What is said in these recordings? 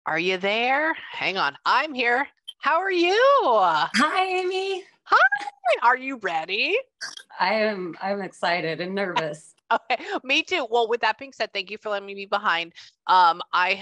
Are you there? Hang on. I'm here. How are you? Hi, Amy. Hi. Are you ready? I'm excited and nervous. Okay. Me too. Well, with that being said, thank you for letting me be behind. I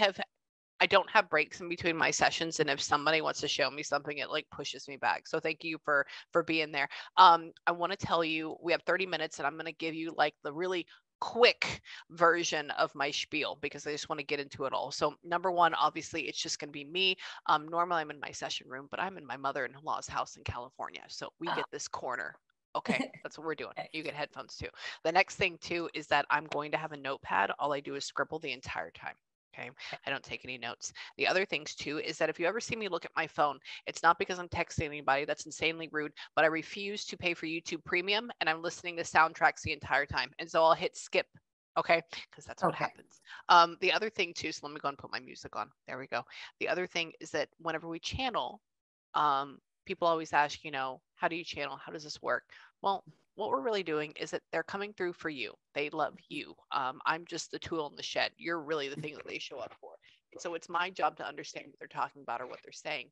don't have breaks in between my sessions, and if somebody wants to show me something, it like pushes me back. So thank you for being there. I want to tell you we have 30 minutes, and I'm going to give you like the really quick version of my spiel because I just want to get into it all. So number one, obviously, it's just going to be me. Normally, I'm in my session room, but I'm in my mother-in-law's house in California, so we get this corner. Okay, that's what we're doing. You get headphones too. The next thing too is that I'm going to have a notepad. All I do is scribble the entire time. Okay. I don't take any notes. The other things too is that if you ever see me look at my phone, it's not because I'm texting anybody. That's insanely rude, but I refuse to pay for YouTube Premium and I'm listening to soundtracks the entire time. And so I'll hit skip. Okay. Because that's what happens. The other thing too, so let me go and put my music on. There we go. The other thing is that whenever we channel, people always ask, how do you channel? How does this work? Well, what we're really doing is that they're coming through for you. They love you. I'm just the tool in the shed. You're really the thing that they show up for. And so it's my job to understand what they're talking about or what they're saying.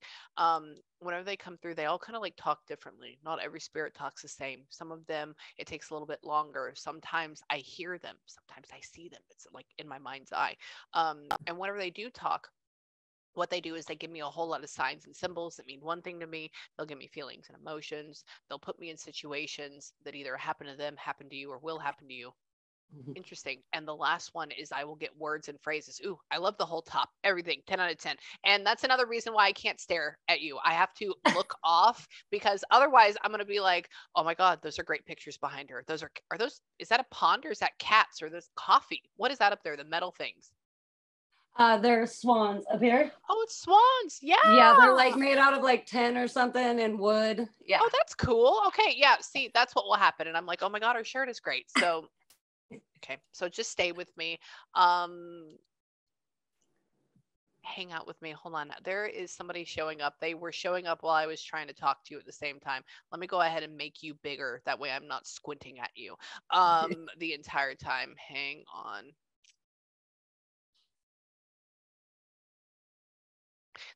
Whenever they come through, they all kind of like talk differently. Not every spirit talks the same. Some of them, it takes a little bit longer. Sometimes I hear them. Sometimes I see them. It's like in my mind's eye. And whenever they do talk, what they do is they give me a whole lot of signs and symbols that mean one thing to me. They'll give me feelings and emotions. They'll put me in situations that either happen to them, happen to you, or will happen to you. Interesting. And the last one is I will get words and phrases. Ooh, I love the whole top, everything, 10 out of 10. And that's another reason why I can't stare at you. I have to look off because otherwise I'm going to be like, oh my God, those are great pictures behind her. Is that a pond or is that cats or this coffee? What is that up there? The metal things. There's swans up here. Oh, it's swans. Yeah. Yeah, they're like made out of like tin or something and wood. Yeah. Oh, that's cool. Okay. Yeah. See, that's what will happen. And I'm like, oh my God, her shirt is great. So, okay. So just stay with me. Hang out with me. Hold on. There is somebody showing up. They were showing up while I was trying to talk to you at the same time. Let me go ahead and make you bigger. That way I'm not squinting at you the entire time. Hang on.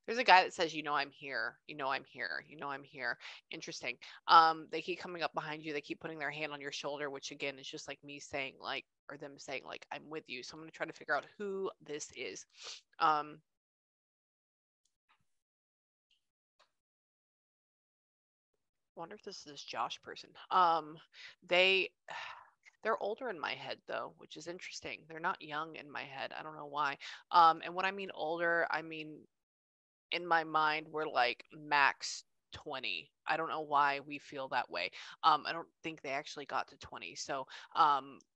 There's a guy that says, I'm here, I'm here, I'm here. Interesting. They keep coming up behind you. They keep putting their hand on your shoulder, which again is just like me saying or them saying I'm with you. So I'm going to try to figure out who this is. Wonder if this is this Josh person. They're older in my head though, which is interesting. They're not young in my head. I don't know why. And when I mean older, I mean in my mind we're like max 20. I don't know why we feel that way. I don't think they actually got to 20. So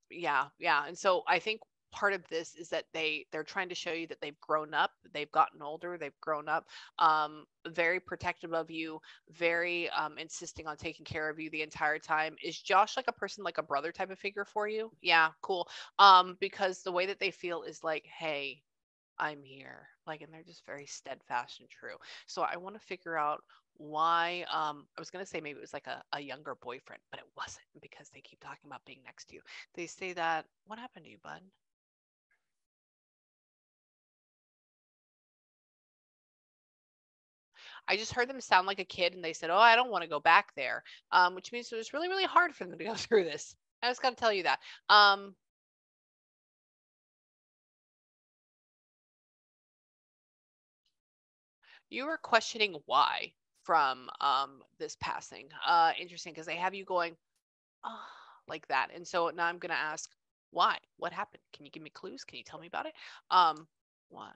yeah. And so I think part of this is that they're trying to show you that they've grown up, they've gotten older, they've grown up, very protective of you, very insisting on taking care of you the entire time. Is Josh like a person, like a brother type of figure for you? Yeah, cool. Because the way that they feel is like, hey, I'm here. And they're just very steadfast and true. So I want to figure out why. I was going to say maybe it was like a younger boyfriend, but it wasn't because they keep talking about being next to you. They say that, what happened to you, bud? I just heard them sound like a kid and they said, oh, I don't want to go back there, which means it was really, really hard for them to go through this. I just got to tell you that. You were questioning why from this passing. Interesting, because they have you going like that. And so now I'm going to ask, why? What happened? Can you give me clues? Can you tell me about it? What?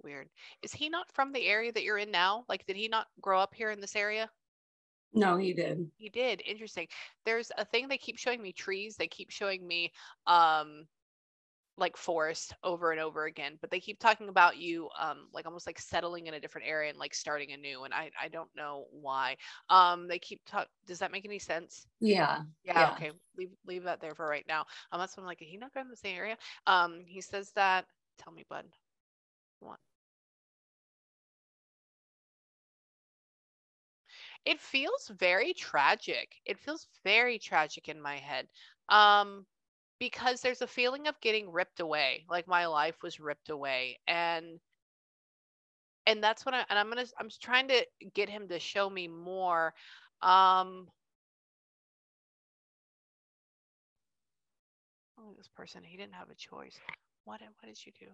Weird. Is he not from the area that you're in now? Did he not grow up here in this area? No, he did. He did. Interesting. There's a thing they keep showing me trees. They keep showing me like forest over and over again, but they keep talking about you almost like settling in a different area and like starting anew, and I don't know why. They keep does that make any sense? Yeah. Okay, leave that there for right now. That's when I'm like, he not from the same area. He says that, tell me, bud, what? It feels very tragic. It feels very tragic in my head. because there's a feeling of getting ripped away, like my life was ripped away. And that's what I'm trying to get him to show me more. Oh, this person, he didn't have a choice. What did you do?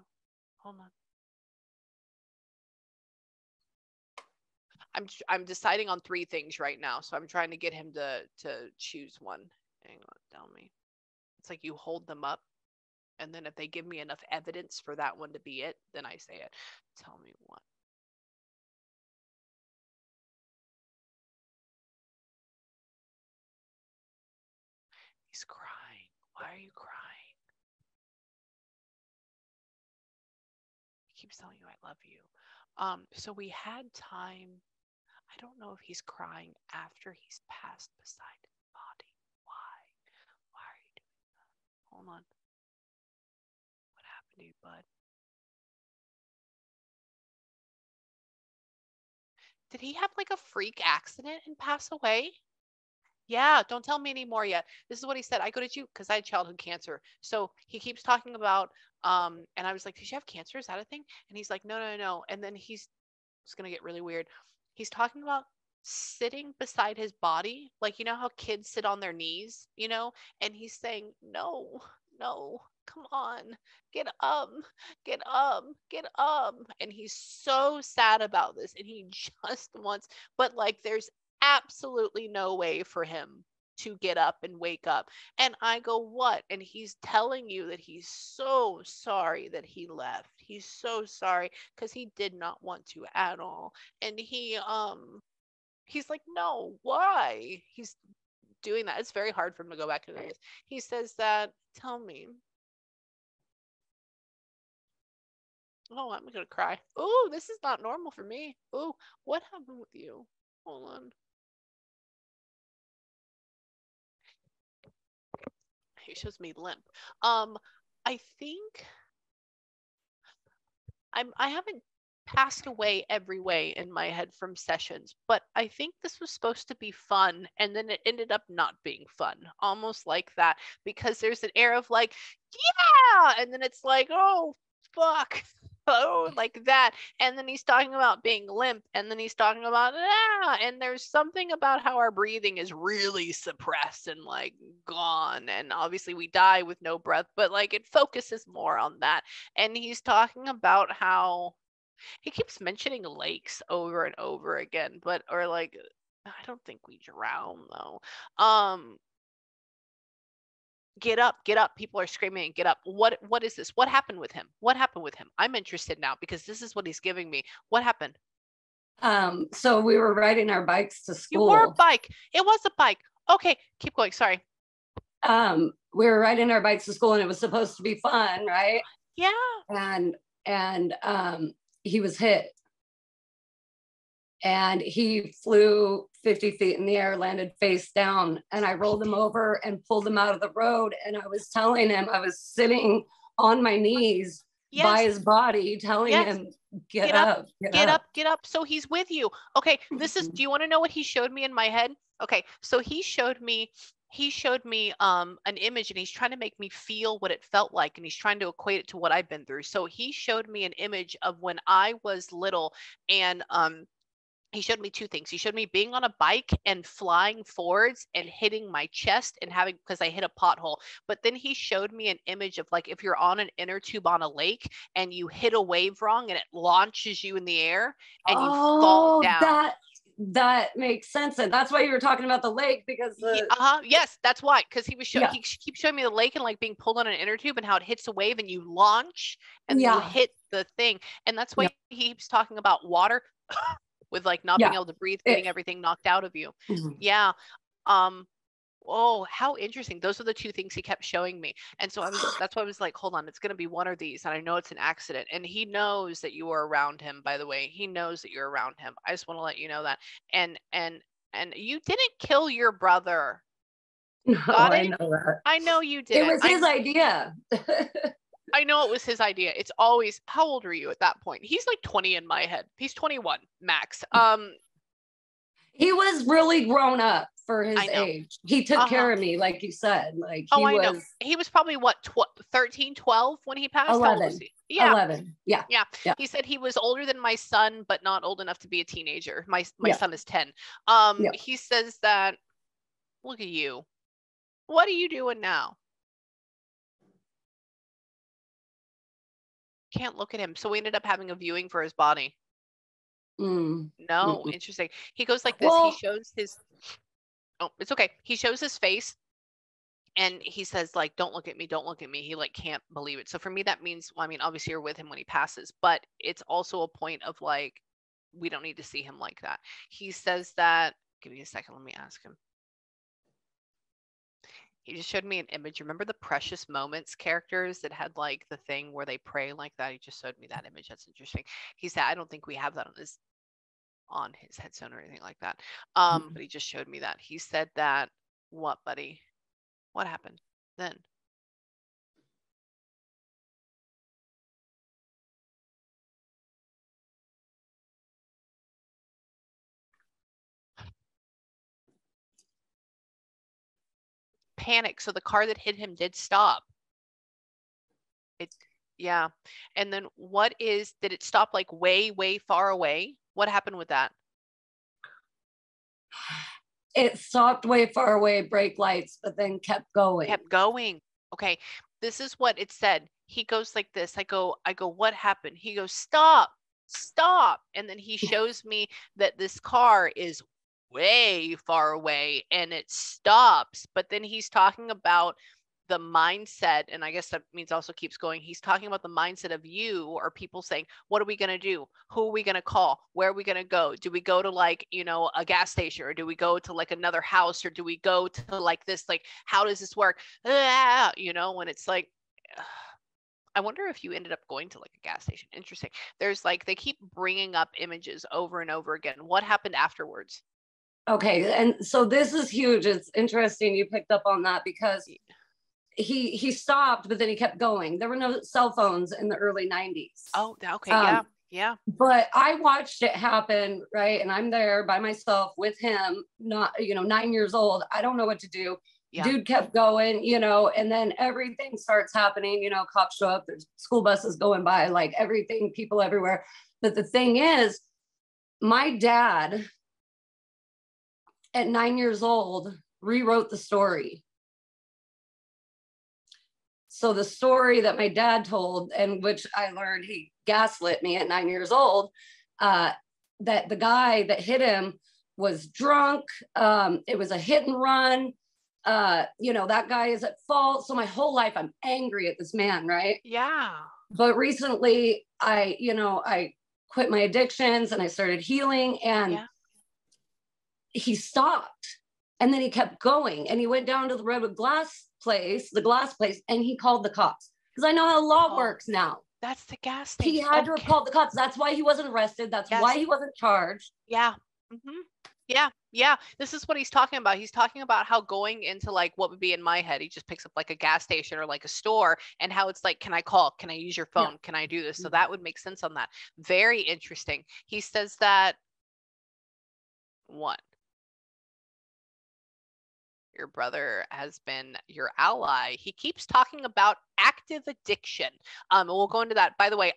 Hold on. I'm deciding on 3 things right now, so I'm trying to get him to choose one. Hang on, tell me. It's like you hold them up, and then if they give me enough evidence for that one to be it, then I say it. Tell me one. He's crying. Why are you crying? He keeps telling you I love you. So we had time. I don't know if he's crying after he's passed beside his body. Why? Why are you doing that? Hold on. What happened to you, bud? Did he have like a freak accident and pass away? Yeah, don't tell me anymore yet. This is what he said. I go to you because I had childhood cancer. So he keeps talking about, and I was like, did you have cancer? Is that a thing? And he's like, no, no, no. And then it's going to get really weird. He's talking about sitting beside his body. Like, you know how kids sit on their knees, and he's saying, no, no, come on, get up, get up, get up. And he's so sad about this. And he just wants, but like, there's absolutely no way for him to get up and wake up. And I go, what? And he's telling you that he's so sorry that he left. He's so sorry because he did not want to at all. And he's like, no, why? He's doing that. It's very hard for him to go back into this. He says that, tell me. Oh, I'm gonna cry. Oh, this is not normal for me. Oh, what happened with you? Hold on. He shows me limp. I think I haven't passed away every way in my head from sessions, but I think this was supposed to be fun, and then it ended up not being fun, almost like that, because there's an air of like, yeah, and then it's like, oh, fuck. Oh, like that. And then he's talking about being limp, and then he's talking about and there's something about how our breathing is really suppressed and like gone, and obviously we die with no breath, but like it focuses more on that. And he's talking about how he keeps mentioning lakes over and over again, but or like I don't think we drown though. Get up, get up. People are screaming, get up. What is this? What happened with him? What happened with him? I'm interested now because this is what he's giving me. What happened? So we were riding our bikes to school. You were a bike. It was a bike. Okay, keep going. Sorry. We were riding our bikes to school, and it was supposed to be fun, right? Yeah. And he was hit. And he flew 50 feet in the air, landed face down, and I rolled him over and pulled him out of the road. And I was telling him, I was sitting on my knees by his body, telling him, get up, get up, get up. So he's with you. Okay, this is, do you want to know what he showed me in my head? Okay, so he showed me an image, and he's trying to make me feel what it felt like, and he's trying to equate it to what I've been through. So he showed me an image of when I was little, and he showed me 2 things. He showed me being on a bike and flying forwards and hitting my chest and having, because I hit a pothole. But then he showed me an image of like if you're on an inner tube on a lake and you hit a wave wrong and it launches you in the air and you fall down. That makes sense. And that's why you were talking about the lake, because yes, that's why. Because he was showing, he keeps showing me the lake and like being pulled on an inner tube and how it hits a wave and you launch and you hit the thing. And that's why he keeps talking about water. With like not being able to breathe, getting everything knocked out of you. Mm-hmm. Yeah. Oh, how interesting. Those are the 2 things he kept showing me. And so that's why I was like, hold on, it's going to be one of these. And I know it's an accident. And he knows that you are around him, by the way. He knows that you're around him. I just want to let you know that. And you didn't kill your brother. No, I know that. I know you didn't. It was his idea. I know it was his idea. It's always, how old were you at that point? He's like 20 in my head. He's 21 max. He was really grown up. for his age. He took care of me, like you said. Like he I know. He was probably what, 13, 12 when he passed? 11. Yeah. 11. Yeah. He said he was older than my son, but not old enough to be a teenager. My son is 10. He says that, look at you. What are you doing now? Can't look at him. So we ended up having a viewing for his body. No, interesting. He goes like this. He shows his, it's okay. He shows his face and he says like, don't look at me. Don't look at me. He like, can't believe it. So for me, that means, well, I mean, obviously you're with him when he passes, but it's also a point of like, we don't need to see him like that. He says that, give me a second. Let me ask him. He just showed me an image. Remember the Precious Moments characters that had like the thing where they pray like that? He just showed me that image. That's interesting. He said, I don't think we have that on his headstone or anything like that. But he just showed me that. He said that, what, buddy? What happened then? Panic. So the car that hit him did stop. Yeah. And then did it stop like way, way far away? What happened with that? It stopped way far away, brake lights, but then kept going. Okay. This is what it said. He goes like this. I go, what happened? He goes, stop. And then he shows me that this car is way far away and it stops. But then he's talking about the mindset, and I guess that means also keeps going. He's talking about the mindset of you or people saying, what are we going to do? Who are we going to call? Where are we going to go? Do we go to like, a gas station, or do we go to like another house, or do we go to like this, like, how does this work? When it's like, I wonder if you ended up going to like a gas station. Interesting. There's like, they keep bringing up images over and over again. What happened afterwards? Okay. And so this is huge. It's interesting you picked up on that because he stopped, but then he kept going. There were no cell phones in the early 90s. Oh, okay. Yeah. But I watched it happen, right? And I'm there by myself with him, not, 9 years old. I don't know what to do. Yeah. Dude kept going, and then everything starts happening, cops show up, there's school buses going by, like everything, people everywhere. But the thing is, my dad at 9 years old rewrote the story. So the story that my dad told, and which I learned he gaslit me at 9 years old, that the guy that hit him was drunk. It was a hit and run. That guy is at fault. So my whole life I'm angry at this man, right? Yeah. But recently I quit my addictions and I started healing, and he stopped. And then he kept going, and he went down to the Redwood glass place, and he called the cops. Because I know how law works now. That's the gas station. He had to have called the cops. That's why he wasn't arrested. That's why he wasn't charged. Yeah. Mm-hmm. Yeah. This is what he's talking about. He's talking about how going into like what would be in my head, he just picks up like a gas station or like a store, and how it's like, can I call? Can I use your phone? Yeah. Can I do this? So that would make sense on that. Very interesting. He says that your brother has been your ally. He keeps talking about active addiction. We'll go into that. By the way,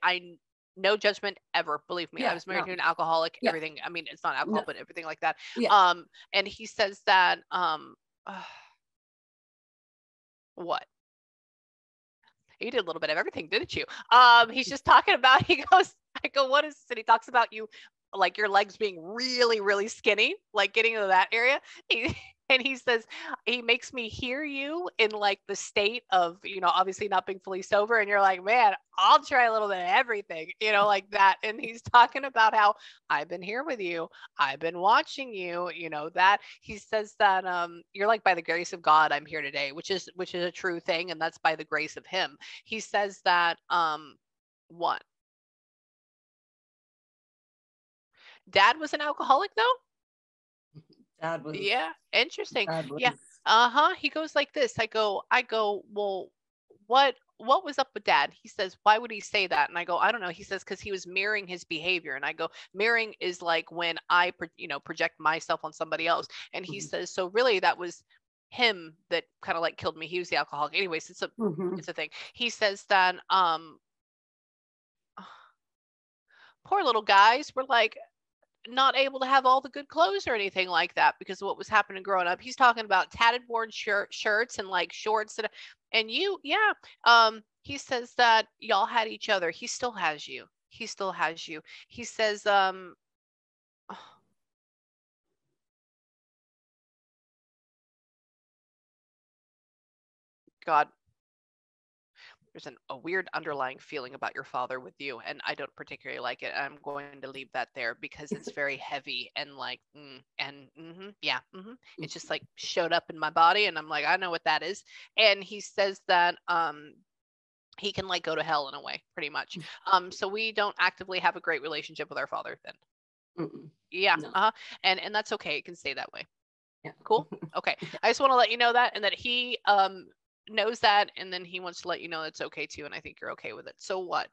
no judgment ever. Believe me, I was married to an alcoholic. Everything. I mean, it's not alcohol, but everything like that. Yeah. And he says that. What? You did a little bit of everything, didn't you? He's just talking about. He goes. I go. What is this? And he talks about you, like your legs being really, really skinny, like getting into that area. And he says, he makes me hear you in like the state of, obviously not being fully sober. And you're like, man, I'll try a little bit of everything, like that. And he's talking about how I've been here with you. I've been watching you, that he says that you're like, by the grace of God, I'm here today, which is a true thing. And that's by the grace of him. He says that, Dad was an alcoholic though? Dad was. Yeah, interesting. Yeah. He goes like this. I go, well, what was up with dad? He says, why would he say that? And I go, I don't know. He says, because he was mirroring his behavior. And I go, mirroring is like when I, project myself on somebody else. And he says, so really that was him that kind of like killed me. He was the alcoholic. Anyways, it's a thing. He says that, poor little guys were like not able to have all the good clothes or anything like that because of what was happening growing up. He's talking about tattered worn shirts and like shorts and he says that y'all had each other. He still has you. He still has you. He says, God, there's a weird underlying feeling about your father with you, and I don't particularly like it. I'm going to leave that there because it's very heavy and like, it just like showed up in my body, and I'm like, I know what that is. And he says that he can like go to hell in a way, pretty much. So we don't actively have a great relationship with our father then. Yeah, no. And that's okay. It can stay that way. Yeah. Cool. Okay. I just want to let you know that, and that he knows that, and then he wants to let you know it's okay too, and I think you're okay with it. So what?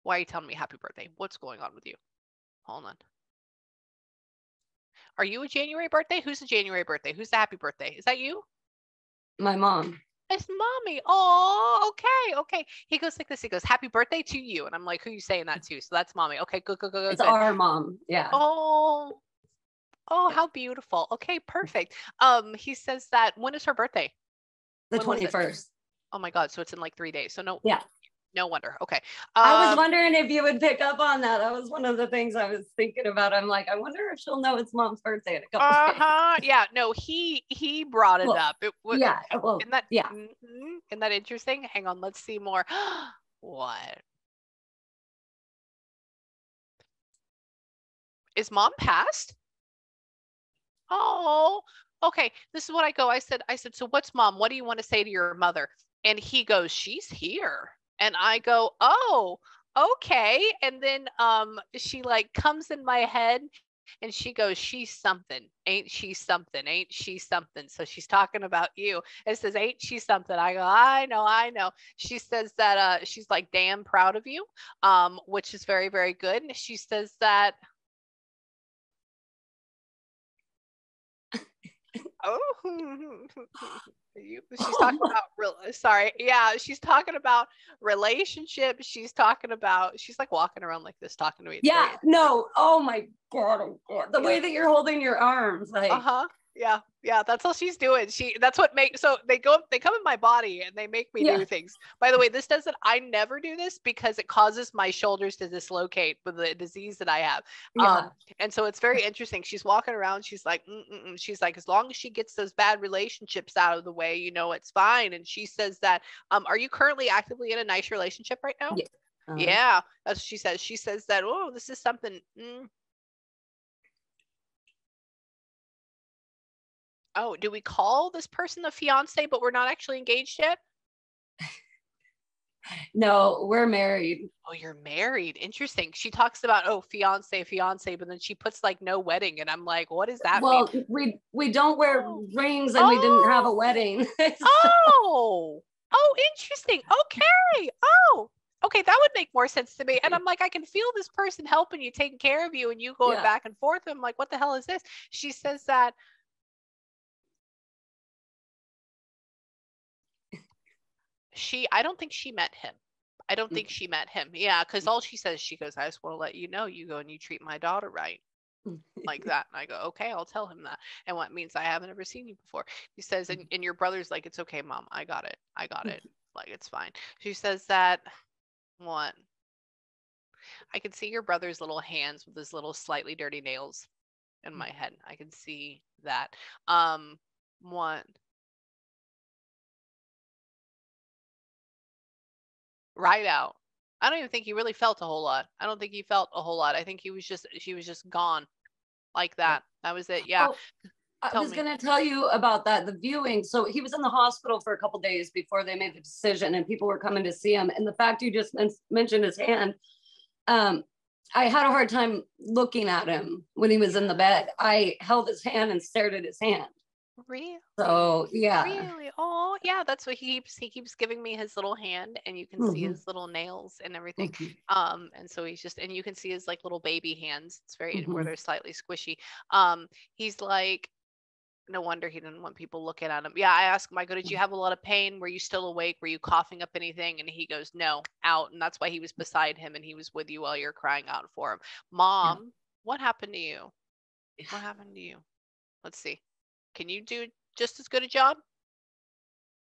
Why are you telling me happy birthday? What's going on with you? Hold on. Are you a January birthday? Who's a January birthday? Who's the happy birthday? Is that you? My mom. It's mommy. Oh, okay. He goes like this. He goes, happy birthday to you. And I'm like, who are you saying that to? So that's mommy. Okay, good. It's our mom. Yeah. Oh, how beautiful. Okay, perfect. He says that, when is her birthday? The 21st. Oh my God. So it's in like 3 days. So no. Yeah. No wonder. Okay. I was wondering if you would pick up on that. That was one of the things I was thinking about. I'm like, I wonder if she'll know it's mom's birthday in a couple days. Yeah. No, he brought it up. It was, yeah. Well, Isn't that interesting? Hang on. Let's see more. What? Is mom passed? Oh, okay. This is what I go. I said, so what's mom? What do you want to say to your mother? And he goes, she's here. And I go, oh, okay. And then she like comes in my head and she goes, she's something. Ain't she something? Ain't she something? So she's talking about you. It says, ain't she something? I go, I know. She says that she's like damn proud of you, which is very, very good. And she says that, she's talking about she's talking about relationship. She's like walking around like this talking to me. Yeah, no. Oh my God. The way that you're holding your arms, like yeah, that's all she's doing. That's what so they come in my body and they make me do things. By the way, I never do this because it causes my shoulders to dislocate with the disease that I have. And so it's very interesting. She's walking around, she's like, she's like, as long as she gets those bad relationships out of the way, it's fine. And she says that, are you currently actively in a nice relationship right now? Yeah, that's what she says. She says that, oh, this is something. Oh, do we call this person the fiance, but we're not actually engaged yet? No, we're married. Oh, you're married. Interesting. She talks about, fiance, but then she puts like no wedding. And I'm like, what does that mean? We don't wear rings and we didn't have a wedding. Interesting. Okay. Okay, that would make more sense to me. And I'm like, I can feel this person helping you, taking care of you, and you going back and forth. I'm like, what the hell is this? She says that I don't think she met him. Yeah, because all she says, she goes, I just want to let you know, you go and you treat my daughter right. Like that. And I go, okay, I'll tell him that. And what means I haven't ever seen you before. He says, and your brother's like, it's okay, mom. I got it. Like, it's fine. She says that, what? I can see your brother's little hands with his little slightly dirty nails in my head. I can see that. What? Right out. I don't even think he really felt a whole lot. I don't think he felt a whole lot. I think she was just gone like that. That was it. Yeah. I was going to tell you about that, the viewing. So he was in the hospital for a couple of days before they made the decision, and people were coming to see him. And the fact you just mentioned his hand, I had a hard time looking at him when he was in the bed. I held his hand and stared at his hand. Really? So yeah. Really? Oh, yeah. That's what he keeps giving me his little hand, and you can see his little nails and everything. And so he's just, and you can see his like little baby hands. It's very where they're slightly squishy. He's like, no wonder he didn't want people looking at him. Yeah, I asked him, I go, did you have a lot of pain? Were you still awake? Were you coughing up anything? And he goes, no, out. And that's why he was beside him and he was with you while you're crying out for him. Mom, what happened to you? What happened to you? Let's see. Can you do just as good a job?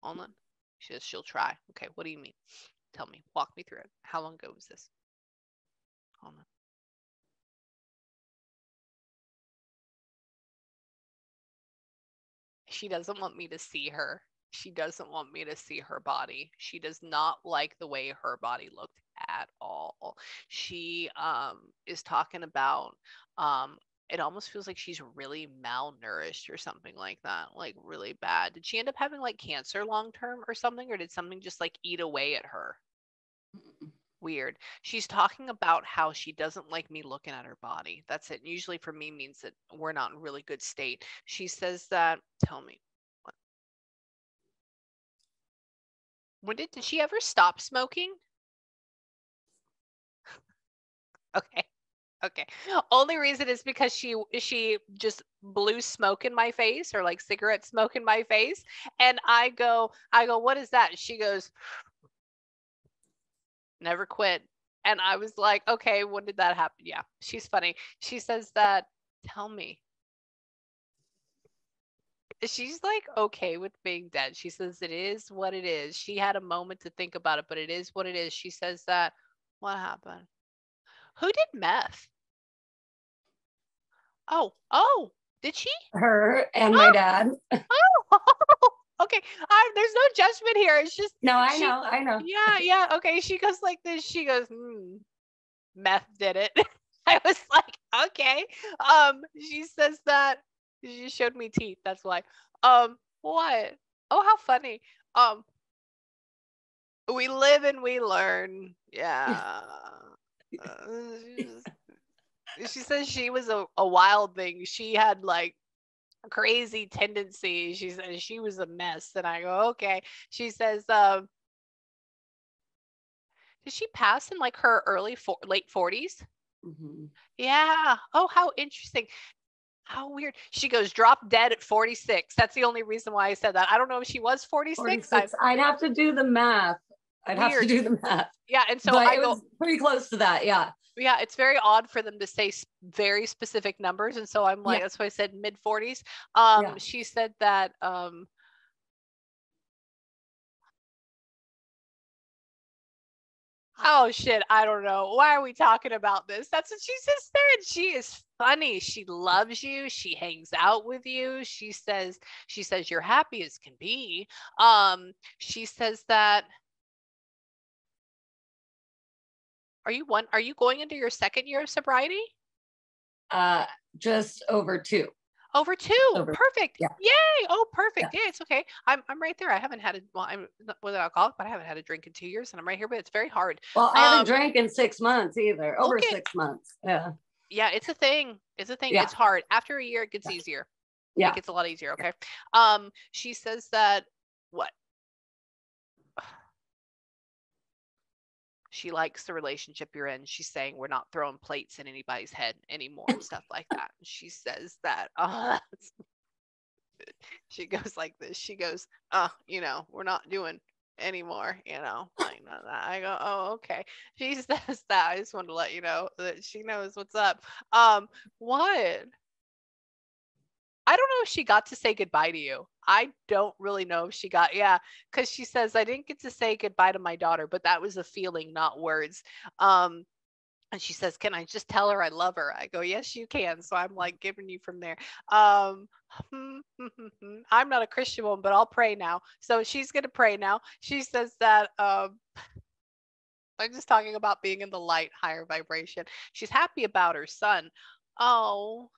Hold on. She says she'll try. Okay, what do you mean? Tell me. Walk me through it. How long ago was this? Hold on. She doesn't want me to see her. She doesn't want me to see her body. She does not like the way her body looked at all. She is talking about it almost feels like she's really malnourished or something like that, like really bad. Did she end up having like cancer long term or something, or did something just like eat away at her? Weird. She's talking about how she doesn't like me looking at her body. That's it. Usually for me means that we're not in really good state. She says that, tell me. When did she ever stop smoking? Okay. Okay. Only reason is because she just blew smoke in my face, or like cigarette smoke in my face. And I go, what is that? She goes, never quit. And I was like, okay, when did that happen? Yeah, she's funny. She says that, tell me. She's like okay with being dead. She says it is what it is. She had a moment to think about it, but it is what it is. She says that, what happened? Who did meth? Oh, did she? Her and my dad. Oh, okay. There's no judgment here. It's just no, I know. Yeah. Okay. She goes like this. She goes, meth did it. I was like, okay. She says that she showed me teeth. That's why. What? Oh, how funny. We live and we learn. Yeah. She says she was a wild thing. She had like crazy tendencies. She says she was a mess. And I go, okay. She says, did she pass in like her late 40s? Yeah. Oh, how interesting. How weird. She goes, drop dead at 46. That's the only reason why I said that. I don't know if she was 46. I'd have to do the math. Yeah. And so but it was pretty close to that. Yeah. Yeah. It's very odd for them to say very specific numbers. And so I'm like, that's why I said mid 40s. She said that, oh shit, I don't know. Why are we talking about this? That's what she just said. She is funny. She loves you. She hangs out with you. She says you're happy as can be. She says that, are you going into your second year of sobriety? Just over 2. Over 2. Perfect. Yeah. Yay. Oh, perfect. Yeah, it's okay. I'm right there. I haven't had I'm with an alcoholic, but I haven't had a drink in 2 years, and I'm right here. But it's very hard. Well, I haven't drank in 6 months either. Over 6 months. Yeah. Yeah, it's a thing. Yeah. It's hard. After a year, it gets easier. Yeah. It gets a lot easier. Okay. She says that what? She likes the relationship you're in. She's saying we're not throwing plates in anybody's head anymore and stuff like that. She says that she goes like this. She goes, we're not doing anymore, like that. I go, oh, okay. She says that. I just wanted to let you know that she knows what's up. What? I don't know if she got to say goodbye to you. I don't really know if she got, because she says, I didn't get to say goodbye to my daughter, but that was a feeling, not words. And she says, can I just tell her I love her? I go, yes, you can. So I'm like giving you from there. I'm not a Christian woman, but I'll pray now. So she's going to pray now. She says that, I'm just talking about being in the light, higher vibration. She's happy about her son. Oh,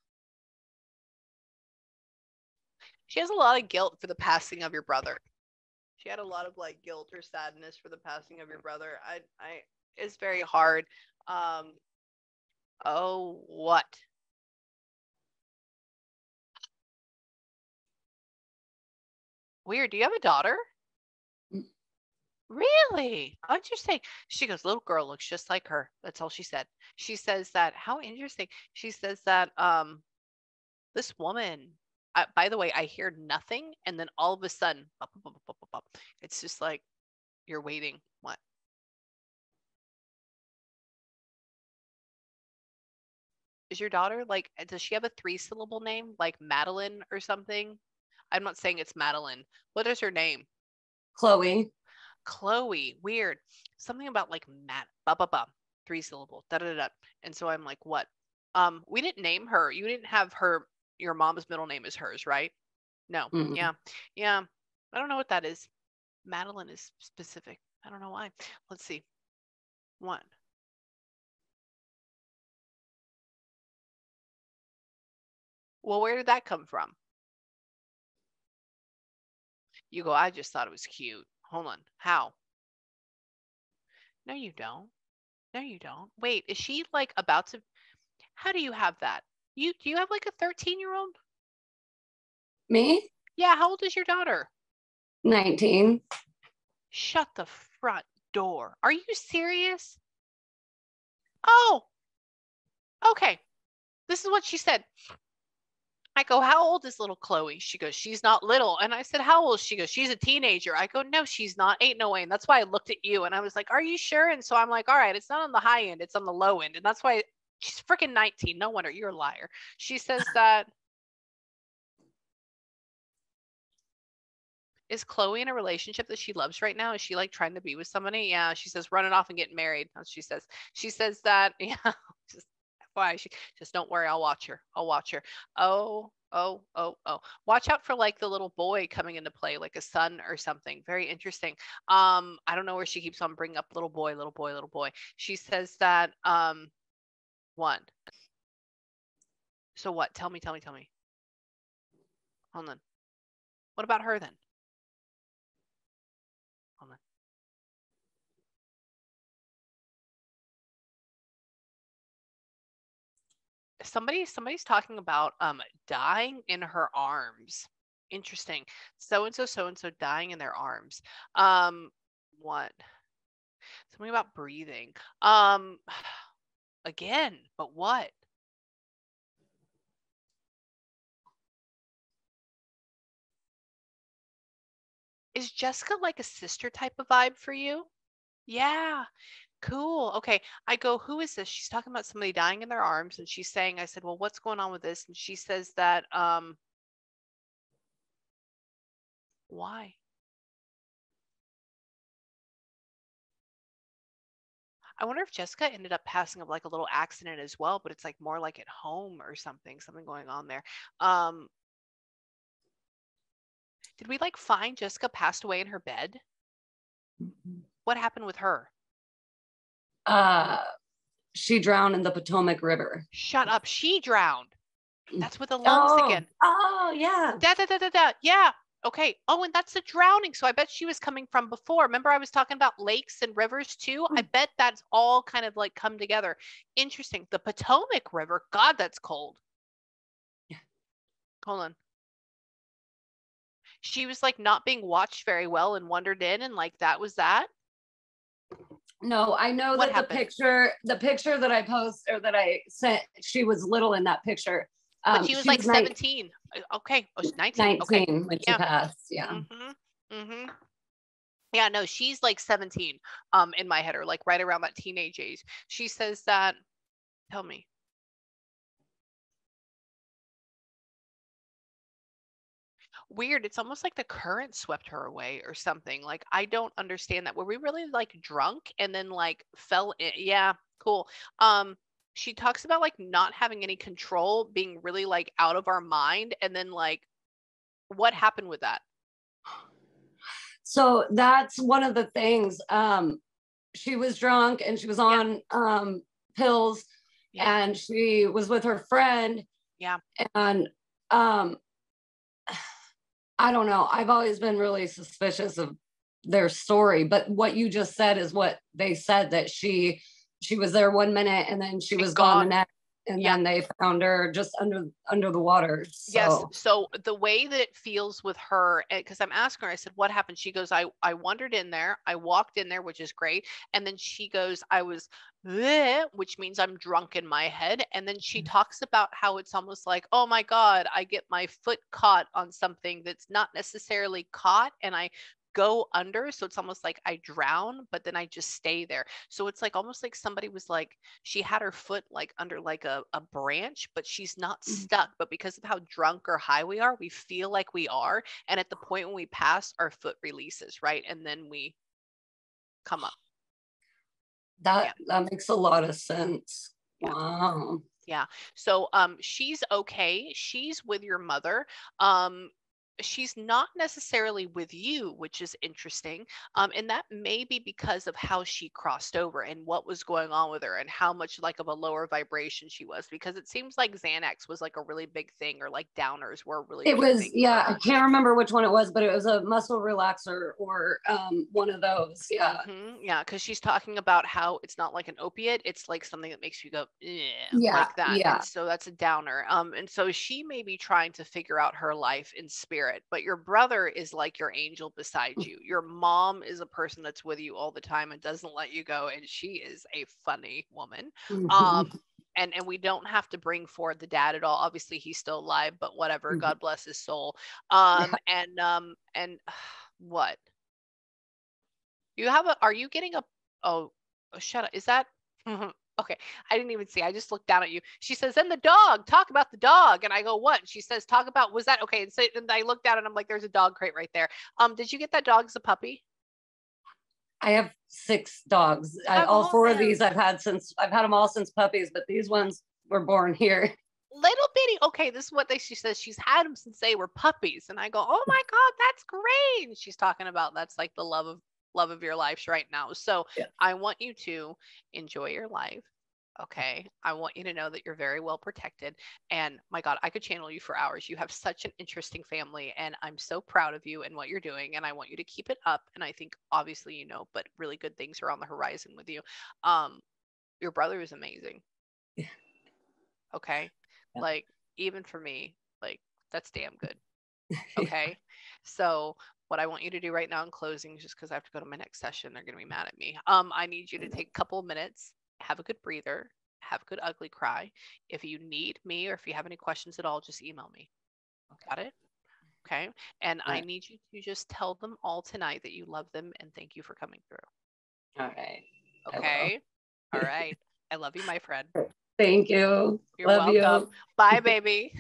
she has a lot of guilt for the passing of your brother. She had a lot of like guilt or sadness for the passing of your brother. It's very hard. Oh, what? Weird. Do you have a daughter? Really? Oh, interesting. She goes, little girl looks just like her. That's all she said. She says that, how interesting. She says that this woman, by the way, I hear nothing, and then all of a sudden, it's just like you're waiting. What? Is your daughter like, does she have a 3-syllable name like Madeline or something? I'm not saying it's Madeline. What is her name? Chloe. Chloe. Weird. Something about like Matt, 3-syllable, da da da. And so I'm like, what? We didn't name her. You didn't have her, your mom's middle name is hers, right? No. Mm-hmm. Yeah. I don't know what that is. Madeline is specific. I don't know why. Let's see. 1. Well, where did that come from? You go, I just thought it was cute. Hold on. How? No, you don't. No, you don't. Wait, is she like about to? How do you have that? Do you have like a 13-year-old? Me? Yeah. How old is your daughter? 19. Shut the front door. Are you serious? Oh, okay. This is what she said. I go, how old is little Chloe? She goes, she's not little. And I said, how old? She goes, she's a teenager. I go, no, she's not. Ain't no way. And that's why I looked at you and I was like, are you sure? And so I'm like, all right, it's not on the high end. It's on the low end. And that's why she's freaking 19. No wonder, you're a liar. She says that. Is Chloe in a relationship that she loves right now? Is she like trying to be with somebody? Yeah. She says, running off and getting married. That's what she says. She says that, yeah, just why she just, don't worry. I'll watch her. Oh. Watch out for like the little boy coming into play, like a son or something. Very interesting. I don't know where she keeps on bringing up little boy. She says that, 1. So what? Tell me. Hold on. What about her then? Hold on. Somebody's talking about dying in her arms. Interesting. So and so dying in their arms. What? Something about breathing. Again, but what? Is Jessica like a sister type of vibe for you? Yeah. Cool. Okay. I go, who is this? She's talking about somebody dying in their arms. And she's saying, I said, well, what's going on with this? And she says that, why? I wonder if Jessica ended up passing up like a little accident as well, but it's like more like at home or something going on there. Did we like find Jessica passed away in her bed? Mm-hmm. What happened with her? She drowned in the Potomac River. Shut up. She drowned. That's with the lungs again. Oh, yeah. Yeah. Okay. Oh, and that's the drowning. So I bet she was coming from before. Remember I was talking about lakes and rivers too? I bet that's all kind of like come together. Interesting. The Potomac River. God, that's cold. Yeah. Hold on. She was like not being watched very well and wandered in, and like that was that. No, I know what that happened? the picture that I posted or that I sent, she was little in that picture. But she was like 17. Okay. Oh, she's 19. 19 okay. When she passed. Yeah. Mm-hmm. Yeah, no, she's like 17 in my head, or like right around that teenage age. She says that, tell me. Weird. It's almost like the current swept her away or something. Like, I don't understand that. Were we really like drunk and then like fell in? Yeah, cool. She talks about like not having any control, being really like out of our mind. And then like, what happened with that? So that's one of the things. She was drunk and she was on pills, and she was with her friend. Yeah. And I don't know. I've always been really suspicious of their story, but what you just said is what they said, that she was there 1 minute and then she was gone the next. And then they found her just under the water. So. Yes. So the way that it feels with her, because I'm asking her, I said, what happened? She goes, I wandered in there. I walked in there, which is great. And then she goes, I was, bleh, which means I'm drunk in my head. And then she talks about how it's almost like, oh my God, I get my foot caught on something that's not necessarily caught. And I go under, so it's almost like I drown, but then I just stay there. So it's like almost like somebody was like, she had her foot like under like a branch, but she's not stuck. But because of how drunk or high we are, we feel like we are. And at the point when we pass, our foot releases, right? And then we come up. That makes a lot of sense. Yeah. Wow. Yeah. So she's okay. She's with your mother. She's not necessarily with you, which is interesting. And that may be because of how she crossed over and what was going on with her and how much like of a lower vibration she was, because it seems like Xanax was like a really big thing, or like downers were really it was thing. Yeah, I can't remember which one it was, but it was a muscle relaxer or one of those. Yeah. Mm-hmm. Yeah, because she's talking about how it's not like an opiate, it's like something that makes you go like that. Yeah. And so that's a downer. And so she may be trying to figure out her life in spirit, but your brother is like your angel beside you. Your mom is a person that's with you all the time and doesn't let you go, and she is a funny woman. And we don't have to bring forward the dad at all. Obviously he's still alive, but whatever. God bless his soul. And what you have are you getting oh shut up, is that okay, I didn't even see, I just looked down at you. She says, and the dog, talk about the dog. And I go, what? And she says, talk about, was that okay? And so and I looked down and I'm like, there's a dog crate right there. Did you get that dog as a puppy? I have 6 dogs. All 4 of these I've had them all since puppies, but these ones were born here. Little bitty. Okay, this is what she says. She's had them since they were puppies. And I go, oh my God, that's great. And she's talking about that's like the love of your life right now. So I want you to enjoy your life. Okay. I want you to know that you're very well protected. And my God, I could channel you for hours. You have such an interesting family, and I'm so proud of you and what you're doing. And I want you to keep it up. And I think obviously, but really good things are on the horizon with you. Your brother is amazing. Okay. Yeah. Like, even for me, like, that's damn good. Okay. So what I want you to do right now in closing, just because I have to go to my next session, they're going to be mad at me. I need you to take a couple of minutes, have a good breather, have a good ugly cry. If you need me or if you have any questions at all, just email me. Got it? Okay. And I need you to just tell them all tonight that you love them and thank you for coming through. All right. Okay. All right. I love you, my friend. Thank you. You're welcome. Bye, baby.